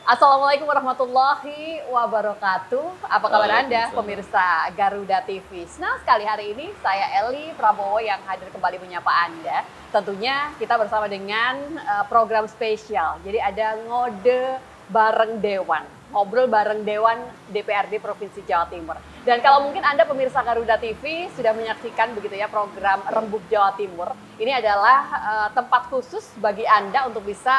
Assalamualaikum warahmatullahi wabarakatuh. Apa kabar Anda, Waalaikumsalam. pemirsa Garuda TV? Senang sekali hari ini saya Eli Prabowo yang hadir kembali menyapa Anda. Tentunya kita bersama dengan program spesial. Jadi ada ngode bareng Dewan, ngobrol bareng Dewan DPRD Provinsi Jawa Timur. Dan kalau mungkin Anda pemirsa Garuda TV sudah menyaksikan begitu ya program Rembuk Jawa Timur, ini adalah tempat khusus bagi Anda untuk bisa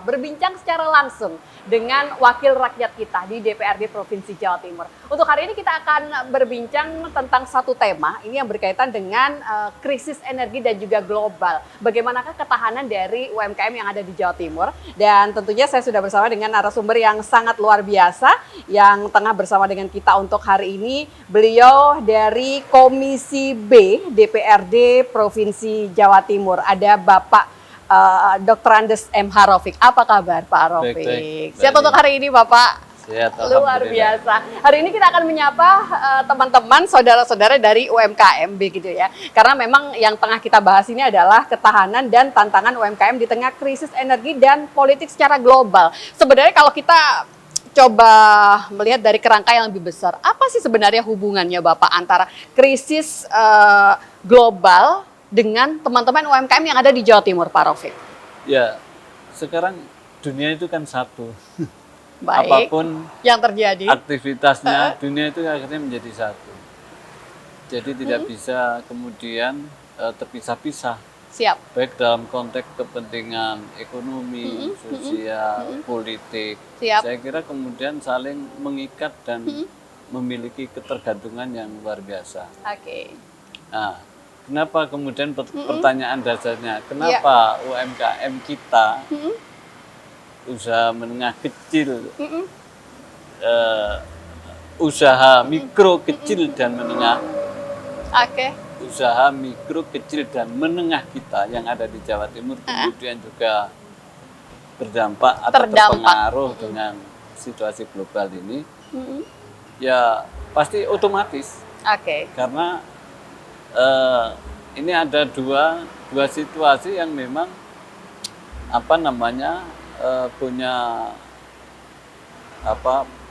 berbincang secara langsung dengan wakil rakyat kita di DPRD Provinsi Jawa Timur. Untuk hari ini kita akan berbincang tentang satu tema, ini yang berkaitan dengan krisis energi dan juga global. Bagaimanakah ketahanan dari UMKM yang ada di Jawa Timur? Dan tentunya saya sudah bersama dengan narasumber yang sangat luar biasa, yang tengah bersama dengan kita untuk hari ini. Beliau dari Komisi B DPRD Provinsi Jawa Timur. Ada Bapak Dr. Andes M. Harofik. Apa kabar Pak Harofik? Baik. Siap untuk hari ini Bapak? Sehat, Luar alhamdulillah. biasa. Hari ini kita akan menyapa teman-teman, saudara-saudara dari UMKM begitu ya. Karena memang yang tengah kita bahas ini adalah ketahanan dan tantangan UMKM di tengah krisis energi dan politik secara global. Sebenarnya kalau kita coba melihat dari kerangka yang lebih besar, apa sih sebenarnya hubungannya Bapak antara krisis global dengan teman-teman UMKM yang ada di Jawa Timur, Pak Rofik? Ya, sekarang dunia itu kan satu. Baik, Apapun yang terjadi. aktivitasnya, dunia itu akhirnya menjadi satu. Jadi tidak bisa kemudian terpisah-pisah. Siap. Baik dalam konteks kepentingan ekonomi, sosial, politik. Siap. Saya kira kemudian saling mengikat dan memiliki ketergantungan yang luar biasa. Oke. Nah, kenapa kemudian pertanyaan dasarnya, kenapa UMKM kita, usaha menengah kecil, usaha mikro kecil dan menengah, Oke. usaha mikro kecil dan menengah kita yang ada di Jawa Timur kemudian juga berdampak atau terpengaruh dengan situasi global ini, ya pasti otomatis. Oke. Karena ini ada dua situasi yang memang punya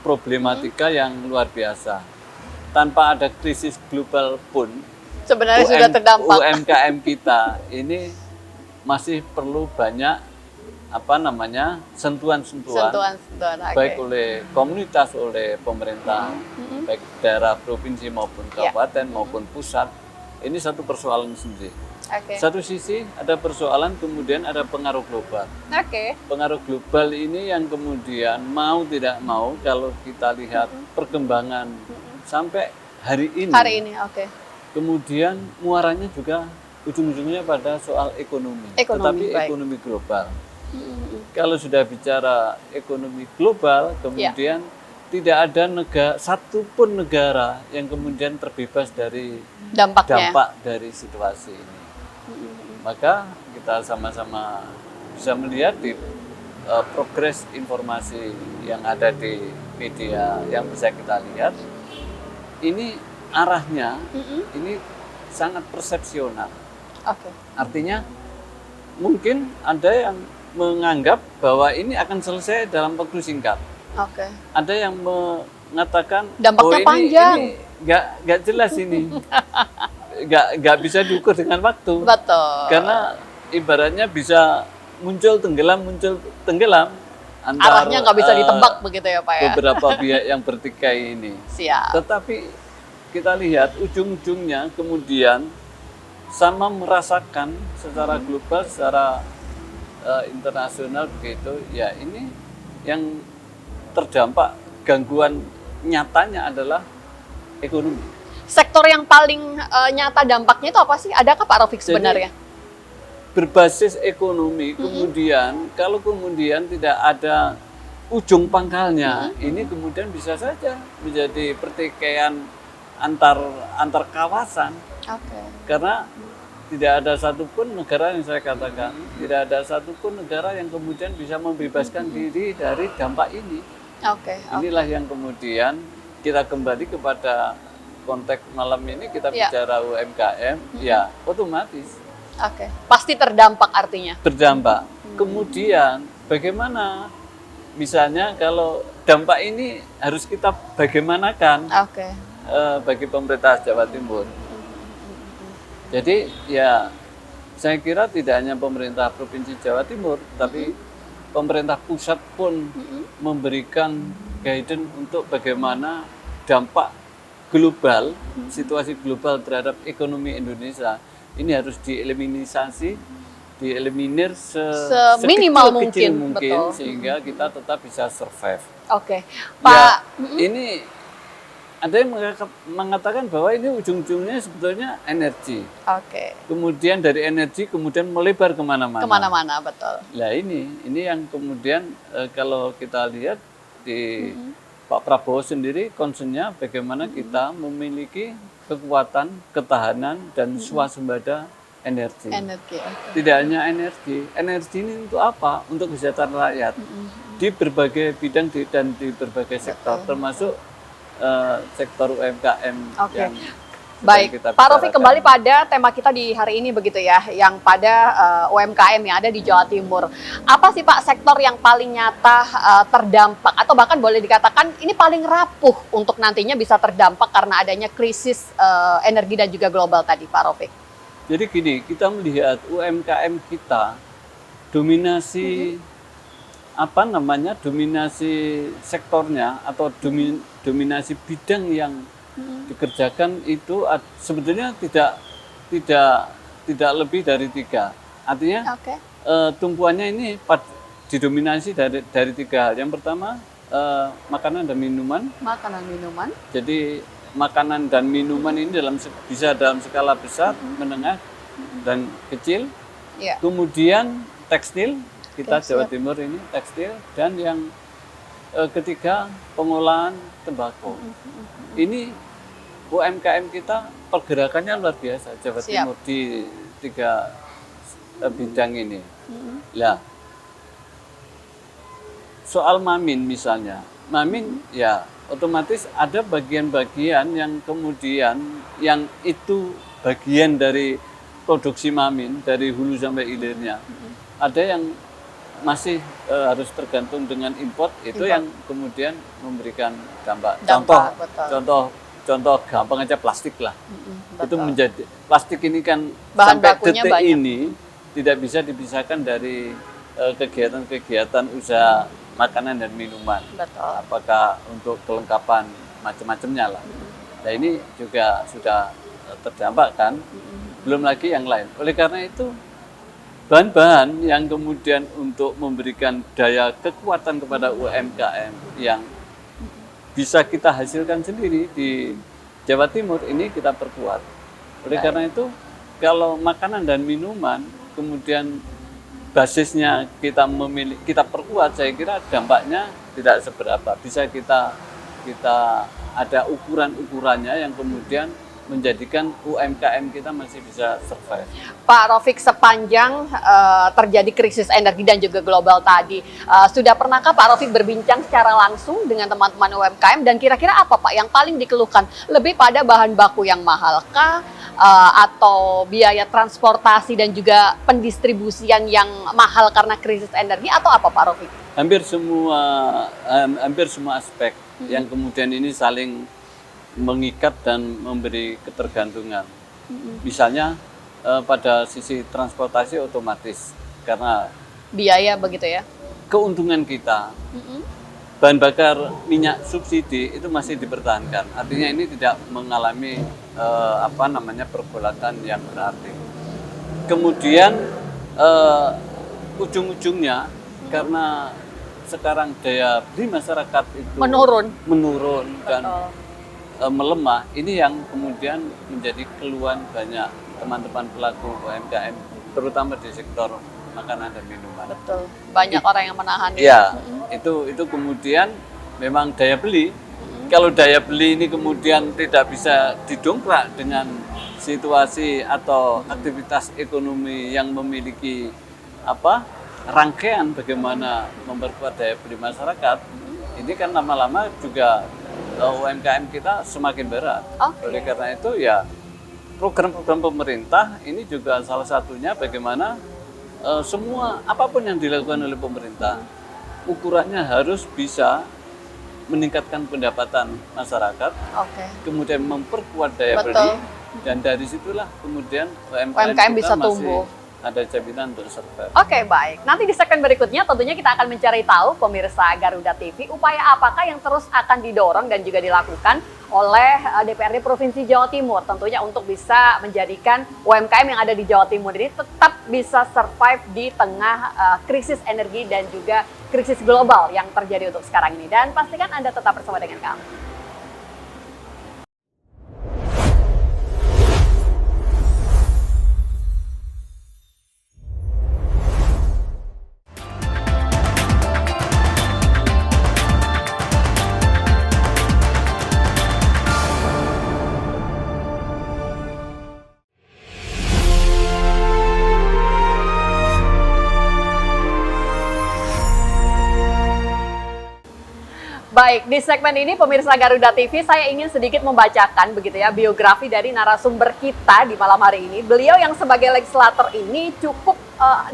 problematika yang luar biasa. Tanpa ada krisis global pun Sebenarnya sudah terdampak. UMKM kita ini masih perlu banyak sentuhan-sentuhan Sentuhan-sentuhan. Oke. baik oleh komunitas, oleh pemerintah, baik daerah provinsi maupun kabupaten maupun pusat. Ini satu persoalan sendiri. Oke. Satu sisi ada persoalan, kemudian ada pengaruh global. Oke. Pengaruh global ini yang kemudian mau tidak mau kalau kita lihat perkembangan sampai hari ini. Hari ini, oke. Kemudian muaranya juga ujung-ujungnya pada soal ekonomi. Ekonomi, Tetapi baik. ekonomi global. Kalau sudah bicara ekonomi global, kemudian tidak ada satupun negara yang kemudian terbebas dari Dampaknya. dampak dari situasi ini. Maka kita sama-sama bisa melihat di progres informasi yang ada di media yang bisa kita lihat, ini arahnya ini sangat persepsional. Oke. Artinya mungkin ada yang menganggap bahwa ini akan selesai dalam waktu singkat. Oke. Ada yang mengatakan Dampaknya ini panjang. nggak jelas ini, nggak bisa diukur dengan waktu. Betul. Karena ibaratnya bisa muncul tenggelam Arahnya nggak bisa ditebak begitu ya Pak ya? beberapa pihak yang bertikai ini. Siap. Tetapi kita lihat ujung-ujungnya kemudian sama merasakan secara global, secara internasional begitu. Ya ini yang terdampak gangguan nyatanya adalah ekonomi. Sektor yang paling nyata dampaknya itu apa sih? Adakah Pak Rofik sebenarnya? Berbasis ekonomi, kemudian kalau kemudian tidak ada ujung pangkalnya, ini kemudian bisa saja menjadi pertikaian antar kawasan. Oke. Karena tidak ada satupun negara yang saya katakan, tidak ada satupun negara yang kemudian bisa membebaskan diri dari dampak ini. Oke. Inilah yang kemudian kita kembali kepada konteks malam ini, kita bicara UMKM, ya otomatis Oke. Pasti terdampak artinya. berdampak. Kemudian bagaimana misalnya kalau dampak ini harus kita bagaimanakan Oke. bagi pemerintah Jawa Timur. Jadi ya saya kira tidak hanya pemerintah Provinsi Jawa Timur, tapi pemerintah pusat pun memberikan guidance untuk bagaimana dampak global, situasi global terhadap ekonomi Indonesia ini harus dieliminir Seminimal sekecil mungkin, mungkin betul. sehingga kita tetap bisa survive. Oke, Ya, Pak. ini ada yang mengatakan bahwa ini ujung-ujungnya sebetulnya energi. Oke. Kemudian dari energi kemudian melebar kemana-mana. Kemana-mana, betul. Nah ini yang kemudian kalau kita lihat di Pak Prabowo sendiri concernnya bagaimana kita memiliki kekuatan, ketahanan dan swasembada energi. Energi. Oke. Tidak hanya energi, energi ini untuk apa? Untuk kesejahteraan rakyat di berbagai bidang dan di berbagai sektor, termasuk sektor UMKM Oke. yang Baik, kita Pak Raufik, bicarakan. kembali pada tema kita di hari ini begitu ya, yang pada UMKM yang ada di Jawa Timur. Apa sih Pak sektor yang paling nyata terdampak atau bahkan boleh dikatakan ini paling rapuh untuk nantinya bisa terdampak karena adanya krisis energi dan juga global tadi, Pak Raufik? Jadi gini, kita melihat UMKM kita dominasi dominasi sektornya atau dominasi bidang yang dikerjakan itu sebetulnya tidak lebih dari 3. Artinya Oke. tumpuannya ini didominasi dari 3 hal. Yang pertama makanan dan minuman. Makanan minuman. Jadi makanan dan minuman ini bisa dalam skala besar, menengah dan kecil. Ya. Kemudian tekstil, kita Oke, Jawa siap. Timur ini tekstil, dan yang ketiga pengolahan tembakau. Ini UMKM kita pergerakannya luar biasa Jawa Siap. Timur di 3 bidang ini. Lah, soal Mamin misalnya, Mamin ya otomatis ada bagian-bagian yang kemudian yang itu bagian dari produksi Mamin dari hulu sampai hilirnya. Ada yang masih harus tergantung dengan import, itu Import. yang kemudian memberikan dampak. Dampak, betul. Contoh gampang aja plastik lah. Itu Betul. menjadi plastik ini kan Bahan sampai bakunya detik banyak. ini tidak bisa dipisahkan dari kegiatan-kegiatan usaha makanan dan minuman. Betul. Apakah untuk kelengkapan macam-macamnya lah. Nah ini juga sudah terdampak kan. Belum lagi yang lain. Oleh karena itu bahan-bahan yang kemudian untuk memberikan daya kekuatan kepada UMKM yang bisa kita hasilkan sendiri di Jawa Timur ini kita perkuat. Oleh karena itu kalau makanan dan minuman kemudian basisnya kita perkuat, saya kira dampaknya tidak seberapa. Bisa kita ada ukuran-ukurannya yang kemudian menjadikan UMKM kita masih bisa survive. Pak Raufik, sepanjang terjadi krisis energi dan juga global tadi, sudah pernahkah Pak Raufik berbincang secara langsung dengan teman-teman UMKM dan kira-kira apa Pak yang paling dikeluhkan? Lebih pada bahan baku yang mahalkah atau biaya transportasi dan juga pendistribusian yang mahal karena krisis energi atau apa Pak Raufik? Hampir semua aspek yang kemudian ini saling mengikat dan memberi ketergantungan. Misalnya pada sisi transportasi otomatis karena Biaya begitu ya? keuntungan kita bahan bakar minyak subsidi itu masih dipertahankan. Artinya ini tidak mengalami pergolakan yang berarti. Kemudian ujung-ujungnya karena sekarang daya beli masyarakat itu menurun dan melemah, ini yang kemudian menjadi keluhan banyak teman-teman pelaku UMKM, terutama di sektor makanan dan minuman. Betul, banyak orang yang menahan. Iya, itu kemudian memang daya beli. Kalau daya beli ini kemudian tidak bisa didongkrak dengan situasi atau aktivitas ekonomi yang memiliki rangkaian bagaimana memperkuat daya beli masyarakat, ini kan lama-lama juga UMKM kita semakin berat. Oke. Oleh karena itu ya program-program pemerintah ini juga salah satunya bagaimana semua apapun yang dilakukan oleh pemerintah ukurannya harus bisa meningkatkan pendapatan masyarakat, Oke. kemudian memperkuat daya Betul. beli, dan dari situlah kemudian UMKM kita bisa masih tumbuh. ada jaminan untuk survive. Oke, baik. Nanti di segmen berikutnya tentunya kita akan mencari tahu pemirsa Garuda TV upaya apakah yang terus akan didorong dan juga dilakukan oleh DPRD Provinsi Jawa Timur tentunya untuk bisa menjadikan UMKM yang ada di Jawa Timur ini tetap bisa survive di tengah krisis energi dan juga krisis global yang terjadi untuk sekarang ini. Dan pastikan Anda tetap bersama dengan kami. Baik, di segmen ini pemirsa Garuda TV saya ingin sedikit membacakan begitu ya biografi dari narasumber kita di malam hari ini. Beliau yang sebagai legislator ini cukup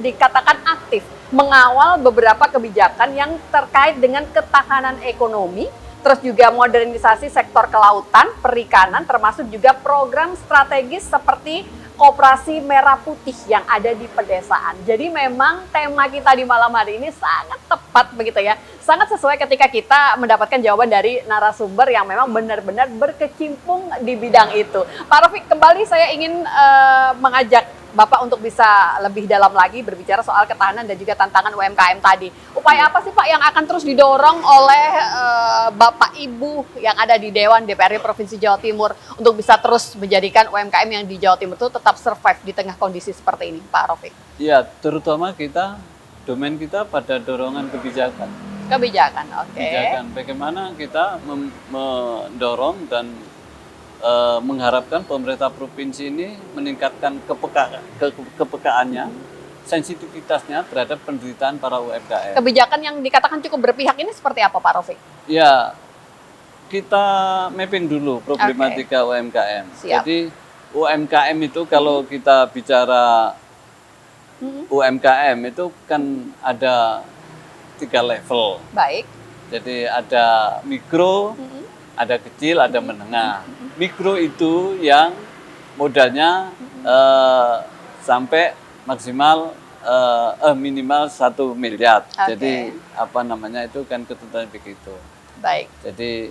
dikatakan aktif mengawal beberapa kebijakan yang terkait dengan ketahanan ekonomi, terus juga modernisasi sektor kelautan, perikanan, termasuk juga program strategis seperti Koperasi Merah Putih yang ada di pedesaan. Jadi memang tema kita di malam hari ini sangat tepat begitu ya. Sangat sesuai ketika kita mendapatkan jawaban dari narasumber yang memang benar-benar berkecimpung di bidang itu. Pak Rafiq, kembali saya ingin mengajak Bapak untuk bisa lebih dalam lagi berbicara soal ketahanan dan juga tantangan UMKM tadi. Upaya apa sih Pak yang akan terus didorong oleh Bapak Ibu yang ada di Dewan DPRD Provinsi Jawa Timur untuk bisa terus menjadikan UMKM yang di Jawa Timur itu tetap survive di tengah kondisi seperti ini, Pak Rafiq? Ya, terutama domain kita pada dorongan kebijakan. Kebijakan, oke. Kebijakan, bagaimana kita mendorong dan mengharapkan pemerintah provinsi ini meningkatkan kepekaannya, sensitivitasnya terhadap penderitaan para UMKM. Kebijakan yang dikatakan cukup berpihak ini seperti apa Pak Rafiq? Ya, kita mapping dulu problematika UMKM. Siap. Jadi UMKM itu kalau kita bicara UMKM itu kan ada 3 level. Baik. Jadi ada mikro, ada kecil, ada menengah. Mikro itu yang modalnya sampai maksimal minimal 1 miliar. Oke. Jadi apa namanya itu kan ketentuan begitu. Baik. Jadi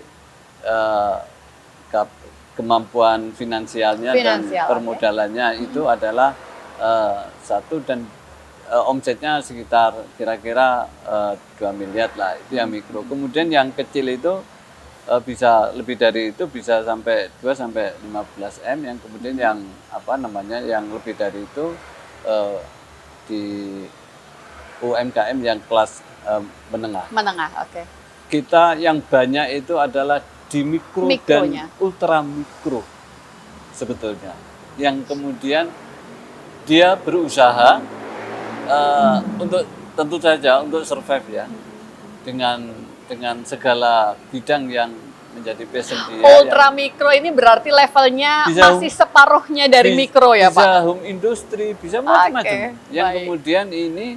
kemampuan finansialnya dan permodalannya itu adalah 1 dan omsetnya sekitar kira-kira 2 miliar lah, itu yang mikro. Kemudian yang kecil itu bisa lebih dari itu, bisa sampai 2 sampai 15 M, yang kemudian yang apa namanya yang lebih dari itu di UMKM yang kelas menengah. Menengah, oke. Kita yang banyak itu adalah di mikro Mikronya. dan ultra mikro sebetulnya, yang kemudian dia berusaha untuk tentu saja untuk survive ya, dengan segala bidang yang menjadi passion dia. Ultra mikro ini berarti levelnya Bisa masih separuhnya dari mikro ya Pak? Bisa home industry, bisa macam-macam. Oke, Yang baik. kemudian ini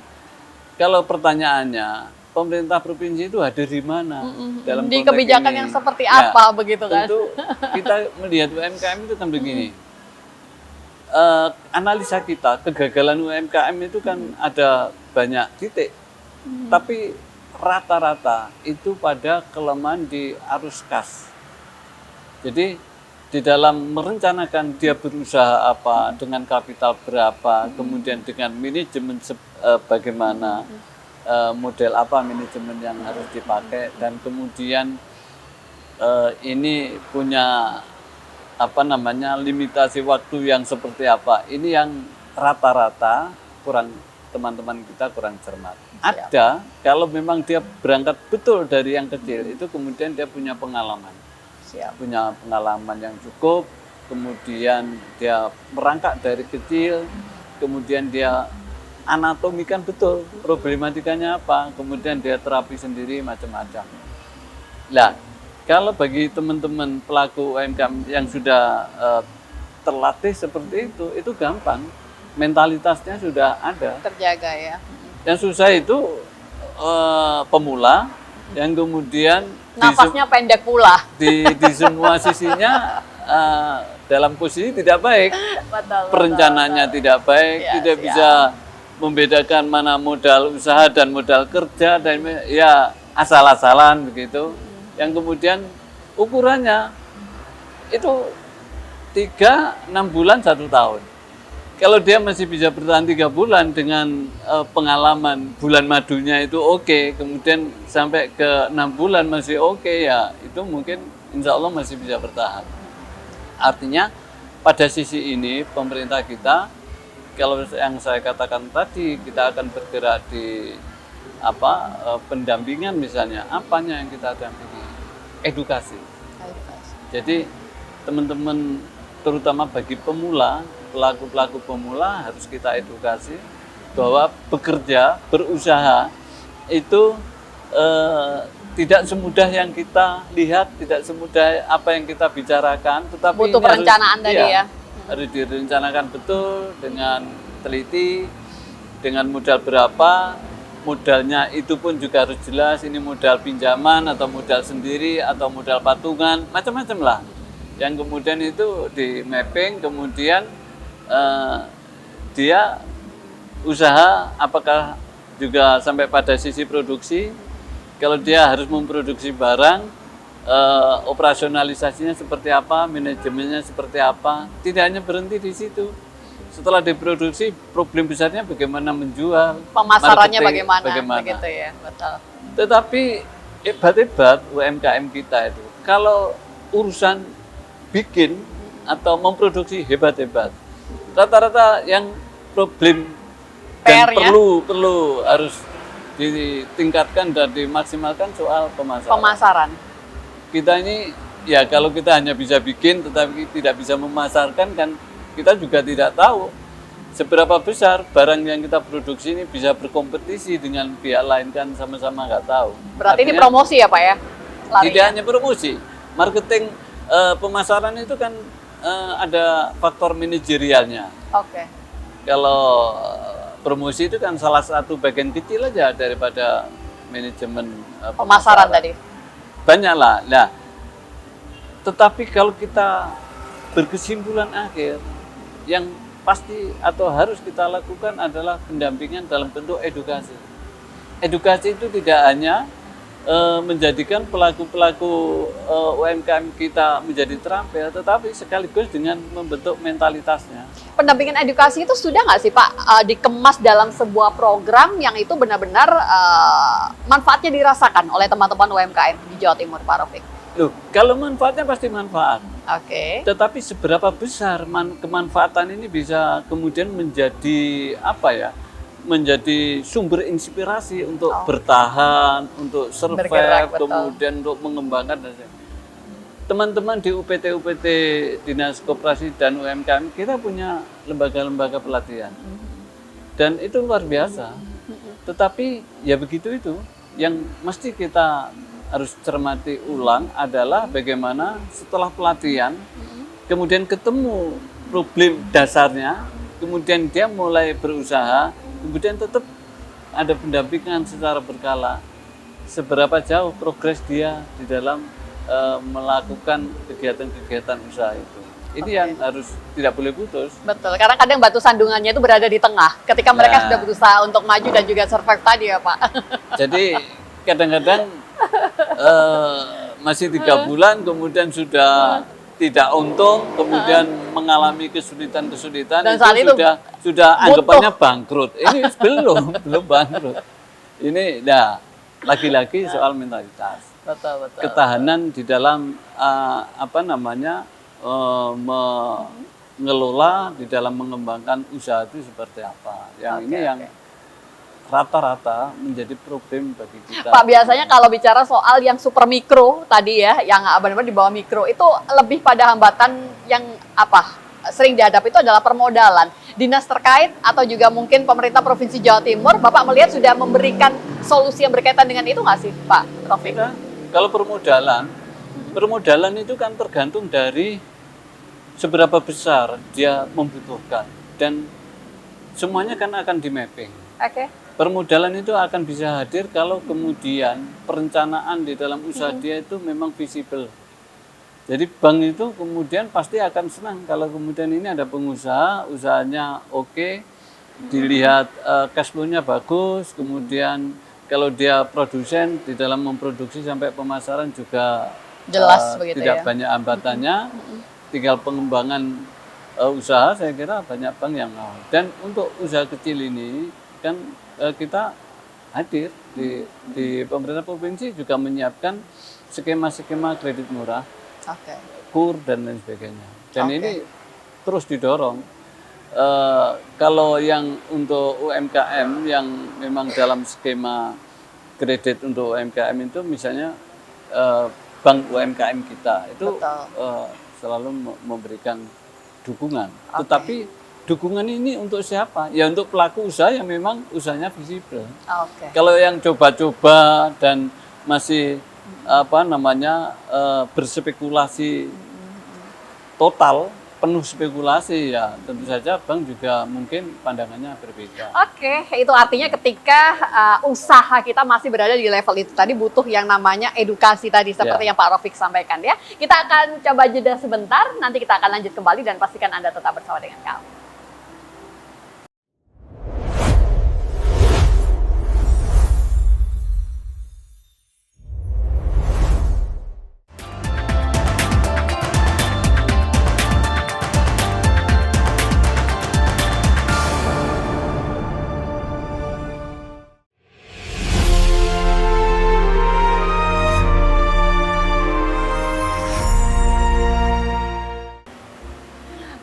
kalau pertanyaannya pemerintah provinsi itu hadir di mana dalam Di konteks kebijakan ini? yang seperti Ya, apa begitu kan? Tentu kita melihat UMKM itu kan begini. Analisa kita, kegagalan UMKM itu kan ada banyak titik, tapi rata-rata itu pada kelemahan di arus kas. Jadi di dalam merencanakan dia berusaha apa, dengan kapital berapa, kemudian dengan manajemen bagaimana, model apa manajemen yang harus dipakai, dan kemudian ini punya apa namanya limitasi waktu yang seperti apa. Ini yang rata-rata teman-teman kita kurang cermat. Ada kalau memang dia berangkat betul dari yang kecil, itu kemudian dia punya pengalaman. Punya pengalaman yang cukup, kemudian dia merangkak dari kecil, kemudian dia anatomikan betul problematikanya apa, kemudian dia terapi sendiri macam-macam. Nah, kalau bagi teman-teman pelaku UMKM yang sudah terlatih seperti itu mentalitasnya sudah ada. Terjaga ya. Yang susah itu pemula yang kemudian Nafasnya pendek pula. di semua sisinya dalam posisi tidak baik, Betul, perencanaannya tidak baik, Ya, tidak siap. bisa membedakan mana modal usaha dan modal kerja, dan ya asal-asalan begitu. Yang kemudian ukurannya itu 3-6 bulan 1 tahun. Kalau dia masih bisa bertahan 3 bulan dengan pengalaman bulan madunya itu oke, kemudian sampai ke 6 bulan masih oke, ya itu mungkin insya Allah masih bisa bertahan. Artinya pada sisi ini pemerintah kita, kalau yang saya katakan tadi, kita akan bergerak di pendampingan misalnya, apanya yang kita dampingi? Edukasi. Jadi teman-teman terutama bagi pemula, pelaku-pelaku pemula harus kita edukasi bahwa bekerja, berusaha itu tidak semudah yang kita lihat, tidak semudah apa yang kita bicarakan, tetapi Butuh ini perencanaan tadi ya. harus direncanakan betul dengan teliti, dengan modal berapa, modalnya itu pun juga harus jelas, ini modal pinjaman atau modal sendiri atau modal patungan, macam-macam lah. Yang kemudian itu di mapping, kemudian dia usaha apakah juga sampai pada sisi produksi. Kalau dia harus memproduksi barang, operasionalisasinya seperti apa, manajemennya seperti apa, tidak hanya berhenti di situ. Setelah diproduksi, problem besarnya bagaimana menjual, Pemasarannya marketing, bagaimana, begitu ya, betul. Tetapi hebat-hebat UMKM kita itu, kalau urusan bikin atau memproduksi hebat-hebat. Rata-rata yang problem dan PR-nya? perlu harus ditingkatkan dan dimaksimalkan soal pemasaran. Pemasaran. Kita ini ya kalau kita hanya bisa bikin tetapi tidak bisa memasarkan, kan kita juga tidak tahu seberapa besar barang yang kita produksi ini bisa berkompetisi dengan pihak lain, kan sama-sama nggak tahu. Berarti ini Artinya, promosi ya Pak ya? Larinya. tidak hanya promosi, marketing, pemasaran itu kan ada faktor manajerialnya. Oke. Kalau promosi itu kan salah satu bagian kecil aja daripada manajemen Pemasaran tadi. Banyak lah. Nah, tetapi kalau kita berkesimpulan akhir, yang pasti atau harus kita lakukan adalah pendampingan dalam bentuk edukasi. Edukasi itu tidak hanya menjadikan pelaku-pelaku UMKM kita menjadi terampil, tetapi sekaligus dengan membentuk mentalitasnya. Pendampingan edukasi itu sudah nggak sih Pak dikemas dalam sebuah program yang itu benar-benar manfaatnya dirasakan oleh teman-teman UMKM di Jawa Timur, Pak Rafiq? Loh, kalau manfaatnya pasti manfaat. Oke. Tetapi seberapa besar kemanfaatan ini bisa kemudian menjadi menjadi sumber inspirasi untuk bertahan, untuk survive, Bergerak, betul. kemudian untuk mengembangkan. Teman-teman di UPT Dinas Koperasi dan UMKM, kita punya lembaga-lembaga pelatihan. Dan itu luar biasa. Tetapi ya begitu itu. Yang mesti kita harus cermati ulang adalah bagaimana setelah pelatihan, kemudian ketemu problem dasarnya, kemudian dia mulai berusaha, kemudian tetap ada pendampingan secara berkala. Seberapa jauh progres dia di dalam melakukan kegiatan-kegiatan usaha itu. Ini yang harus tidak boleh putus. Betul, karena kadang batu sandungannya itu berada di tengah ketika mereka sudah berusaha untuk maju dan juga survive tadi ya Pak. Jadi kadang-kadang masih 3 bulan kemudian sudah tidak untung, kemudian mengalami kesulitan-kesulitan, Dan itu saat itu sudah anggapannya bangkrut. Ini belum bangkrut. Ini lagi-lagi soal mentalitas. Betul. Ketahanan di dalam mengelola, di dalam mengembangkan usaha itu seperti apa. Ini yang rata-rata menjadi problem bagi kita. Pak, biasanya kalau bicara soal yang super mikro tadi ya, yang benar-benar di bawah mikro, itu lebih pada hambatan yang sering dihadapi itu adalah permodalan. Dinas terkait atau juga mungkin pemerintah Provinsi Jawa Timur, Bapak melihat sudah memberikan solusi yang berkaitan dengan itu nggak sih, Pak Rafiq? Kalau permodalan itu kan tergantung dari seberapa besar dia membutuhkan, dan semuanya kan akan di mapping. Oke. permodalan itu akan bisa hadir kalau kemudian perencanaan di dalam usaha dia itu memang visible. Jadi bank itu kemudian pasti akan senang kalau kemudian ini ada pengusaha, usahanya oke, dilihat cash flow-nya bagus, kemudian kalau dia produsen di dalam memproduksi sampai pemasaran juga Jelas begitu tidak ya. banyak hambatannya, tinggal pengembangan usaha saya kira banyak bank yang mau. Dan untuk usaha kecil ini kan kita hadir di pemerintah provinsi juga menyiapkan skema-skema kredit murah, Oke. KUR dan lain sebagainya. Dan Oke. ini terus didorong. Kalau yang untuk UMKM yang memang dalam skema kredit untuk UMKM itu misalnya bank UMKM kita itu selalu memberikan dukungan. Tetapi dukungan ini untuk siapa? Ya untuk pelaku usaha yang memang usahanya visible. Oke. Kalau yang coba-coba dan masih berspekulasi total, penuh spekulasi, ya tentu saja bank juga mungkin pandangannya berbeda. Oke, itu artinya ketika usaha kita masih berada di level itu tadi butuh yang namanya edukasi tadi seperti yang Pak Rafiq sampaikan ya. Kita akan coba jeda sebentar, nanti kita akan lanjut kembali dan pastikan Anda tetap bersama dengan kami.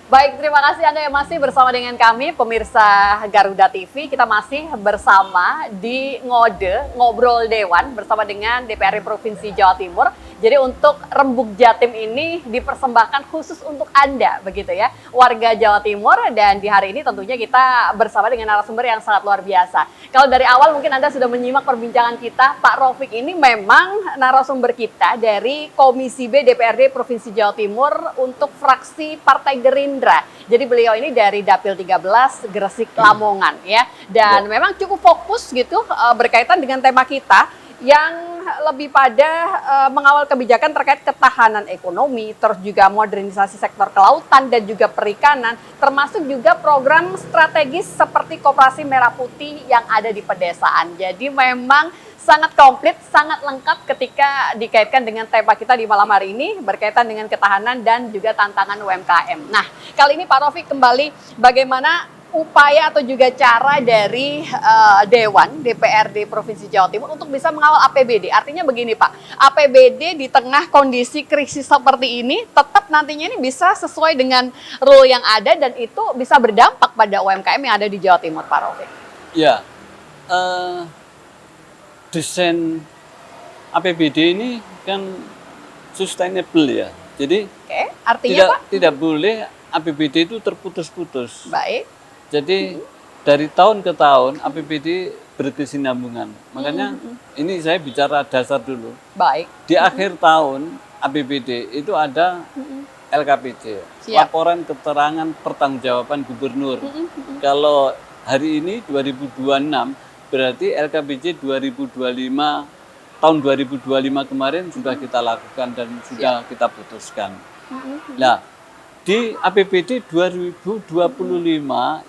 Baik, terima kasih Anda yang masih bersama dengan kami, pemirsa Garuda TV. Kita masih bersama di Ngode, Ngobrol Dewan, bersama dengan DPRD Provinsi Jawa Timur. Jadi untuk Rembug Jatim ini dipersembahkan khusus untuk Anda, begitu ya, warga Jawa Timur. Dan di hari ini tentunya kita bersama dengan narasumber yang sangat luar biasa. Kalau dari awal mungkin Anda sudah menyimak perbincangan kita, Pak Rafiq ini memang narasumber kita dari Komisi B DPRD Provinsi Jawa Timur untuk fraksi Partai Gerindra. Jadi beliau ini dari Dapil 13 Gresik Lamongan ya. Dan memang cukup fokus gitu berkaitan dengan tema kita yang lebih pada mengawal kebijakan terkait ketahanan ekonomi, terus juga modernisasi sektor kelautan dan juga perikanan, termasuk juga program strategis seperti Koperasi Merah Putih yang ada di pedesaan. Jadi memang sangat komplit, sangat lengkap ketika dikaitkan dengan tema kita di malam hari ini berkaitan dengan ketahanan dan juga tantangan UMKM. Nah, kali ini Pak Rafiq kembali bagaimana upaya atau juga cara dari Dewan DPRD Provinsi Jawa Timur untuk bisa mengawal APBD. Artinya begini Pak, APBD di tengah kondisi krisis seperti ini tetap nantinya ini bisa sesuai dengan rule yang ada dan itu bisa berdampak pada UMKM yang ada di Jawa Timur, Pak Rafiq. Ya, desain APBD ini kan sustainable ya. Jadi artinya Pak? Tidak boleh APBD itu terputus-putus. Baik. Jadi dari tahun ke tahun APBD berkesinambungan. Makanya ini saya bicara dasar dulu. Baik. Di akhir tahun APBD itu ada LKPJ, laporan keterangan pertanggungjawaban gubernur. Kalau hari ini 2026 berarti LKPJ 2025 tahun 2025 kemarin sudah kita lakukan dan sudah kita putuskan. Nah, di APBD 2025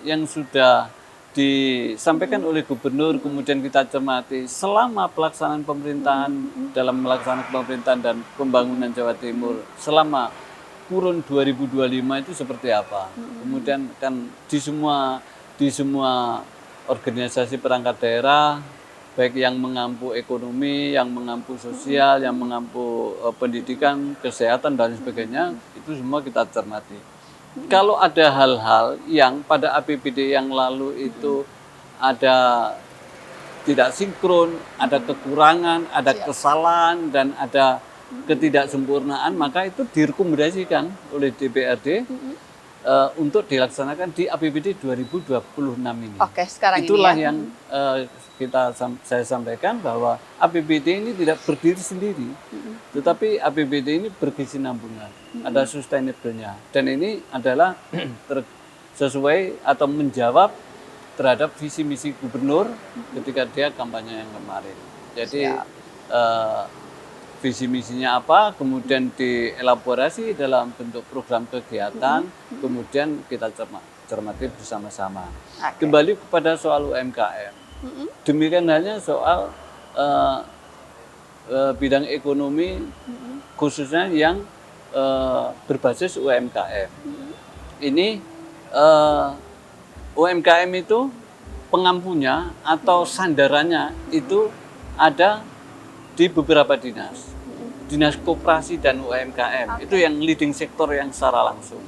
yang sudah disampaikan oleh gubernur, kemudian kita cermati selama pelaksanaan pemerintahan, dalam melaksanakan pemerintahan dan pembangunan Jawa Timur selama kurun 2025 itu seperti apa. Kemudian kan di semua organisasi perangkat daerah, baik yang mengampu ekonomi, yang mengampu sosial, yang mengampu pendidikan, kesehatan dan sebagainya, itu semua kita cermati. Kalau ada hal-hal yang pada APBD yang lalu itu ada tidak sinkron, ada kekurangan, ada kesalahan dan ada ketidaksempurnaan, maka itu direkomendasikan oleh DPRD untuk dilaksanakan di APBD 2026 ini. Oke, sekarang itulah ini ya. yang saya sampaikan bahwa APBD ini tidak berdiri sendiri, tetapi APBD ini berkesinambungan, ada sustainable-nya. Dan ini adalah sesuai atau menjawab terhadap visi misi gubernur ketika dia kampanye yang kemarin. Jadi visi misinya apa, kemudian dielaborasi dalam bentuk program kegiatan, kemudian kita cermati bersama-sama. Kembali kepada soal UMKM. Demikian halnya soal bidang ekonomi khususnya yang berbasis UMKM. Ini UMKM itu pengampunya atau sandarannya itu ada di beberapa dinas. Dinas Koperasi dan UMKM. Itu yang leading sektor yang secara langsung.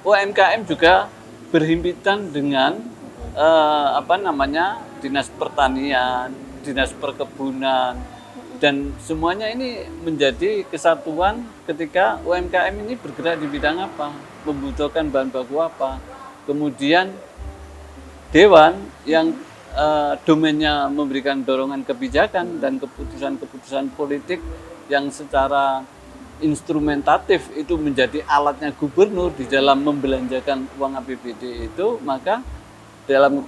UMKM juga berhimpitan dengan Dinas Pertanian, Dinas Perkebunan, dan semuanya ini menjadi kesatuan ketika UMKM ini bergerak di bidang apa, membutuhkan bahan baku apa. Kemudian Dewan yang domainnya memberikan dorongan kebijakan dan keputusan-keputusan politik yang secara instrumentatif itu menjadi alatnya gubernur di dalam membelanjakan uang APBD itu, maka dalam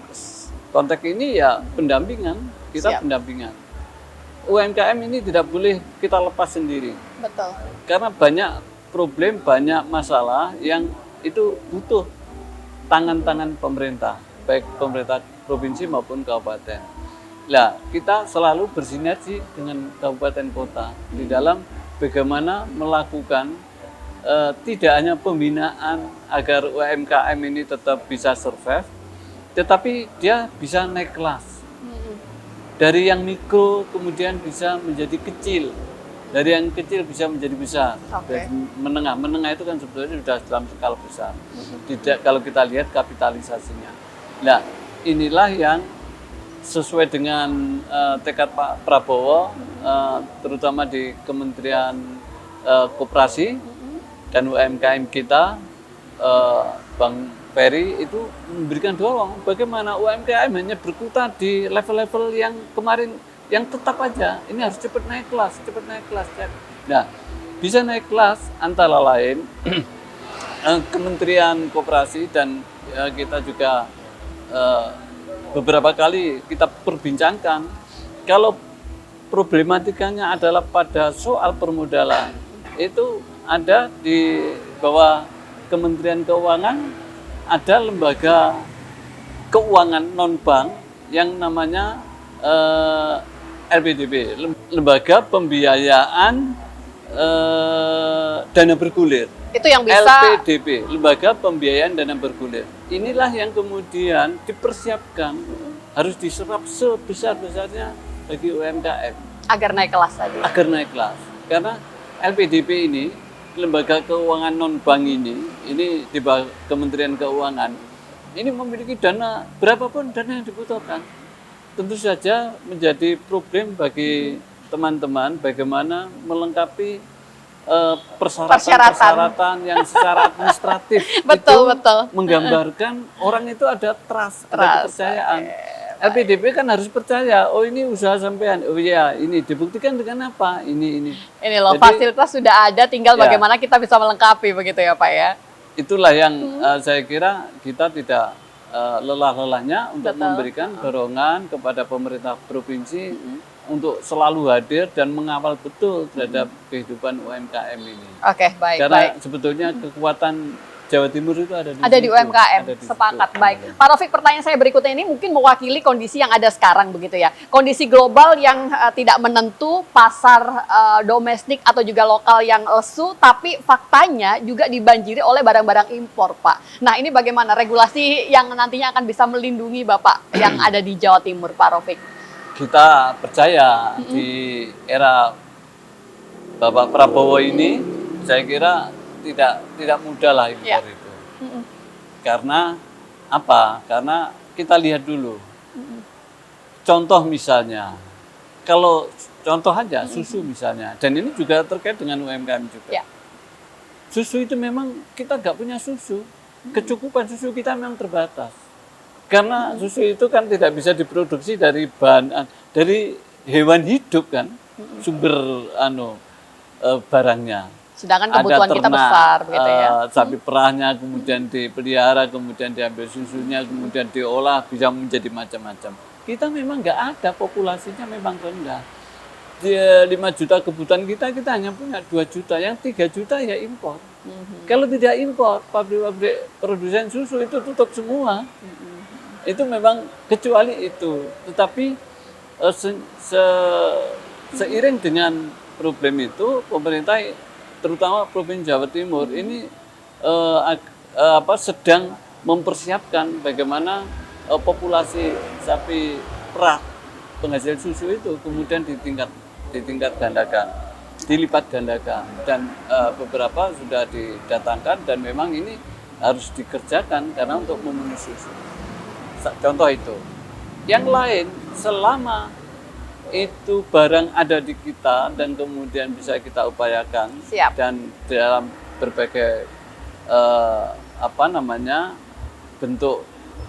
konteks ini ya pendampingan, kita pendampingan. UMKM ini tidak boleh kita lepas sendiri. Betul. Karena banyak problem, banyak masalah yang itu butuh tangan-tangan pemerintah, baik pemerintah provinsi maupun kabupaten. Nah, kita selalu bersinergi dengan kabupaten kota di dalam bagaimana melakukan tidak hanya pembinaan agar UMKM ini tetap bisa survive, tetapi dia bisa naik kelas. Dari yang mikro kemudian bisa menjadi kecil, dari yang kecil bisa menjadi besar, dari menengah itu kan sebetulnya sudah dalam skala besar. Tidak kalau kita lihat kapitalisasinya. Nah, inilah yang sesuai dengan tekad Pak Prabowo, terutama di Kementerian Koperasi dan UMKM kita, Bang Ferry itu memberikan dorong bagaimana UMKM hanya berkutat di level-level yang kemarin yang tetap aja. Ini harus cepat naik kelas, cepat naik kelas. Nah, bisa naik kelas antara lain Kementerian Koperasi dan kita juga beberapa kali kita perbincangkan kalau problematikanya adalah pada soal permodalan. Itu ada di bawah Kementerian Keuangan ada lembaga keuangan non-bank yang namanya LPDB, Lembaga Pembiayaan Dana Bergulir. Itu yang bisa LPDB, Lembaga Pembiayaan Dana Bergulir. Inilah yang kemudian dipersiapkan harus diserap sebesar-besarnya bagi UMKM agar naik kelas tadi. Agar naik kelas. Karena LPDB ini, lembaga keuangan non-bank ini di bawah Kementerian Keuangan, ini memiliki dana, berapapun dana yang dibutuhkan. Tentu saja menjadi problem bagi teman-teman bagaimana melengkapi persyaratan yang secara administratif betul. menggambarkan orang itu ada trust, ada kepercayaan. LPDB kan harus percaya, oh ini usaha sampean, oh iya ini dibuktikan dengan apa, ini. Ini loh, jadi, fasilitas sudah ada, tinggal bagaimana kita bisa melengkapi begitu ya Pak ya. Itulah yang saya kira kita tidak lelah-lelahnya untuk memberikan dorongan kepada pemerintah provinsi untuk selalu hadir dan mengawal betul terhadap kehidupan UMKM ini. Oke, baik. Karena sebetulnya kekuatan Jawa Timur itu ada di UMKM, sepakat. Baik, Pak Rafiq, pertanyaan saya berikutnya ini mungkin mewakili kondisi yang ada sekarang begitu ya. Kondisi global yang tidak menentu, pasar domestik atau juga lokal yang lesu, tapi faktanya juga dibanjiri oleh barang-barang impor, Pak. Nah, ini bagaimana regulasi yang nantinya akan bisa melindungi Bapak yang ada di Jawa Timur, Pak Rafiq? Kita percaya di era Bapak Prabowo ini, saya kira tidak mudah lah impor itu. Karena apa? Karena kita lihat dulu. Contoh misalnya, kalau contoh aja susu misalnya, dan ini juga terkait dengan UMKM juga. Susu itu memang kita nggak punya susu. Kecukupan susu kita memang terbatas. Karena susu itu kan tidak bisa diproduksi dari hewan hidup kan, sumber barangnya. Sedangkan kebutuhan kita besar, begitu ya. Sapi perahnya kemudian dipelihara, kemudian diambil susunya, kemudian diolah, bisa menjadi macam-macam. Kita memang nggak ada, populasinya memang rendah. Di 5 juta kebutuhan kita hanya punya 2 juta, yang 3 juta ya impor. Kalau tidak impor, pabrik-pabrik produsen susu itu tutup semua. Itu memang kecuali itu. Tetapi seiring dengan problem itu, pemerintah terutama Provinsi Jawa Timur ini sedang mempersiapkan bagaimana populasi sapi perah penghasil susu itu kemudian ditingkat gandakan, dilipat gandakan, dan beberapa sudah didatangkan dan memang ini harus dikerjakan karena untuk memenuhi susu. Contoh itu. Yang lain, selama itu barang ada di kita dan kemudian bisa kita upayakan. Siap. Dan dalam berbagai bentuk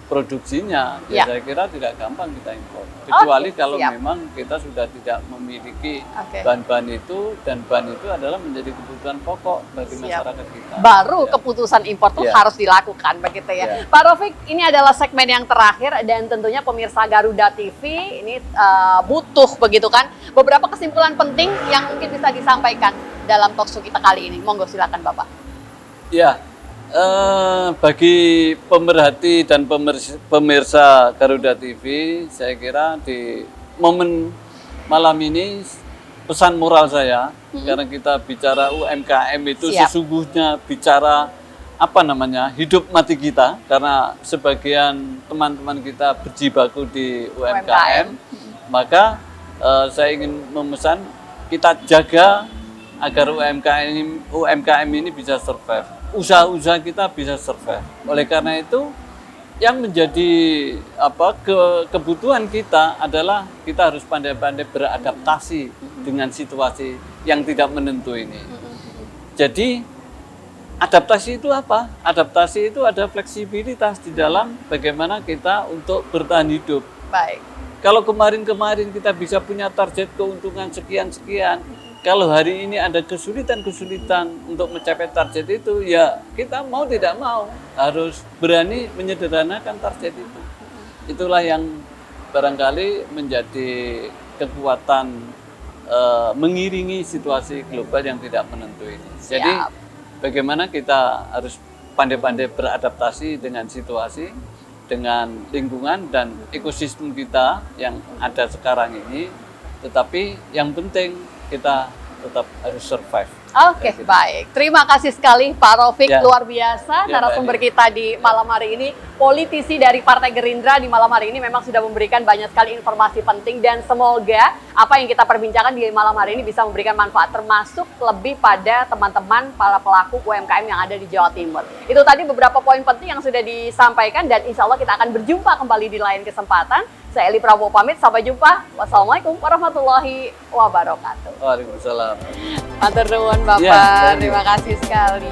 produksinya, ya saya kira tidak gampang kita impor. Kecuali kalau memang kita sudah tidak memiliki bahan-bahan itu, dan bahan itu adalah menjadi kebutuhan pokok bagi masyarakat kita. Baru keputusan impor itu harus dilakukan, begitu ya. Pak Raufik, ini adalah segmen yang terakhir dan tentunya pemirsa Garuda TV ini butuh begitu kan beberapa kesimpulan penting yang mungkin bisa disampaikan dalam talkshow kita kali ini. Monggo silakan Bapak. Ya. Bagi pemerhati dan pemirsa Garuda TV, saya kira di momen malam ini pesan moral saya, karena kita bicara UMKM itu sesungguhnya bicara hidup mati kita, karena sebagian teman-teman kita berjibaku di UMKM. Maka saya ingin memesan kita jaga agar UMKM ini bisa survive. Usaha-usaha kita bisa survive. Oleh karena itu, yang menjadi kebutuhan kita adalah kita harus pandai-pandai beradaptasi dengan situasi yang tidak menentu ini. Jadi, adaptasi itu apa? Adaptasi itu ada fleksibilitas di dalam bagaimana kita untuk bertahan hidup. Baik. Kalau kemarin-kemarin kita bisa punya target keuntungan sekian-sekian, kalau hari ini ada kesulitan-kesulitan untuk mencapai target itu, ya kita mau tidak mau harus berani menyederhanakan target itu. Itulah yang barangkali menjadi kekuatan mengiringi situasi global yang tidak menentu ini. Jadi bagaimana kita harus pandai-pandai beradaptasi dengan situasi, dengan lingkungan dan ekosistem kita yang ada sekarang ini. Tetapi yang penting kita tetap harus survive. Oke, baik. Terima kasih sekali Pak Raufik, luar biasa narasumber kita di malam hari ini. Politisi dari Partai Gerindra di malam hari ini memang sudah memberikan banyak sekali informasi penting, dan semoga apa yang kita perbincangkan di malam hari ini bisa memberikan manfaat, termasuk lebih pada teman-teman para pelaku UMKM yang ada di Jawa Timur. Itu tadi beberapa poin penting yang sudah disampaikan, dan insya Allah kita akan berjumpa kembali di lain kesempatan. Saya Eli Prabowo pamit, sampai jumpa. Wassalamualaikum warahmatullahi wabarakatuh. Waalaikumsalam. Matur nuwun Bapak, terima kasih sekali.